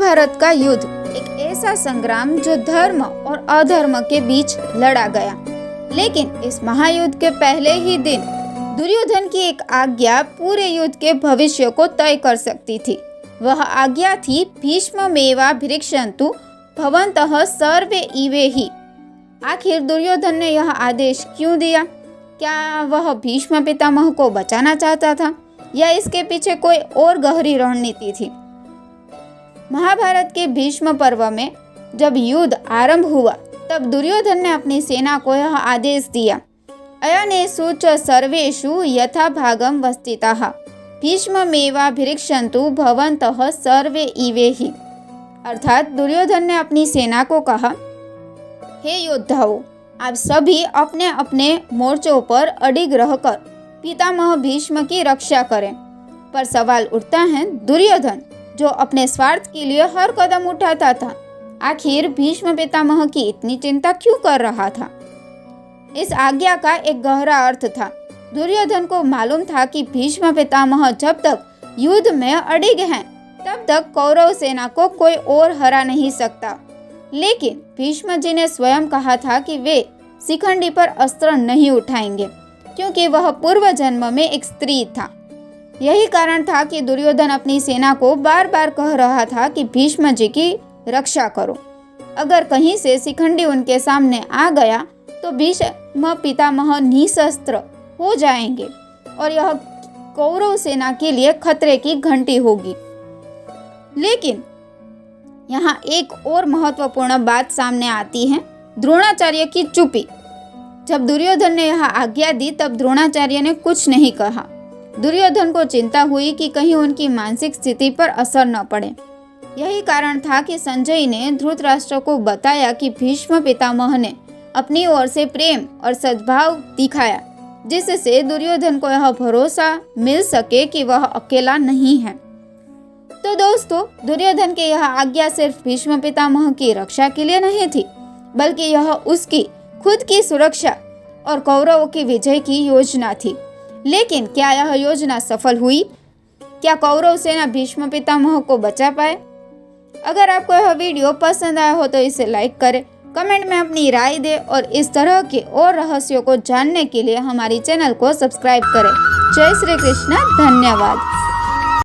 महाभारत का युद्ध एक ऐसा संग्राम जो धर्म और अधर्म के बीच लड़ा गया। लेकिन इस महायुद्ध के पहले ही दिन दुर्योधन की एक आज्ञा पूरे युद्ध के भविष्य को तय कर सकती थी। वह आज्ञा थी भीष्ममेवाभिरक्षन्तु भवन्तः सर्वे इवे ही। आखिर दुर्योधन ने यह आदेश क्यों दिया? क्या वह भीष्म पितामह को बचाना चाहता था या इसके पीछे कोई और गहरी रणनीति थी? महाभारत के भीष्म पर्व में जब युद्ध आरंभ हुआ तब दुर्योधन ने अपनी सेना को यह आदेश दिया, अयनेषु च सर्वेषु यथा भागम वस्थिताः भीष्ममेवाभिरक्षन्तु भवन्तः सर्वे इवे ही। अर्थात दुर्योधन ने अपनी सेना को कहा, हे योद्धाओं, आप सभी अपने अपने मोर्चों पर अडिग रहकर पितामह भीष्म की रक्षा करें। पर सवाल उठता है, दुर्योधन जो अपने स्वार्थ के लिए हर कदम उठाता था, आखिर भीष्म पितामह की इतनी चिंता क्यों कर रहा था? इस आज्ञा का एक गहरा अर्थ था। दुर्योधन को मालूम था कि भीष्म पितामह जब तक युद्ध में अडिग हैं तब तक कौरव सेना को कोई और हरा नहीं सकता। लेकिन भीष्म जी ने स्वयं कहा था कि वे शिखंडी पर अस्त्र नहीं उठाएंगे क्योंकि वह पूर्व जन्म में एक स्त्री था। यही कारण था कि दुर्योधन अपनी सेना को बार बार कह रहा था कि भीष्म जी की रक्षा करो। अगर कहीं से शिखंडी उनके सामने आ गया तो भीष्म पितामह निशस्त्र हो जाएंगे और यह कौरव सेना के लिए खतरे की घंटी होगी। लेकिन यहाँ एक और महत्वपूर्ण बात सामने आती है, द्रोणाचार्य की चुप्पी। जब दुर्योधन ने यह आज्ञा दी तब द्रोणाचार्य ने कुछ नहीं कहा। दुर्योधन को चिंता हुई कि कहीं उनकी मानसिक स्थिति पर असर न पड़े। यही कारण था कि संजय ने धृतराष्ट्र को बताया कि भीष्म पितामह ने अपनी ओर से प्रेम और सद्भाव दिखाया, जिससे दुर्योधन को यह भरोसा मिल सके कि वह अकेला नहीं है। तो दोस्तों, दुर्योधन की यह आज्ञा सिर्फ भीष्म पितामह की रक्षा के लिए नहीं थी, बल्कि यह उसकी खुद की सुरक्षा और कौरवों की विजय की योजना थी। लेकिन क्या यह योजना सफल हुई? क्या कौरव सेना भीष्म पितामह को बचा पाए? अगर आपको यह वीडियो पसंद आया हो तो इसे लाइक करें, कमेंट में अपनी राय दें और इस तरह के और रहस्यों को जानने के लिए हमारी चैनल को सब्सक्राइब करें। जय श्री कृष्ण, धन्यवाद।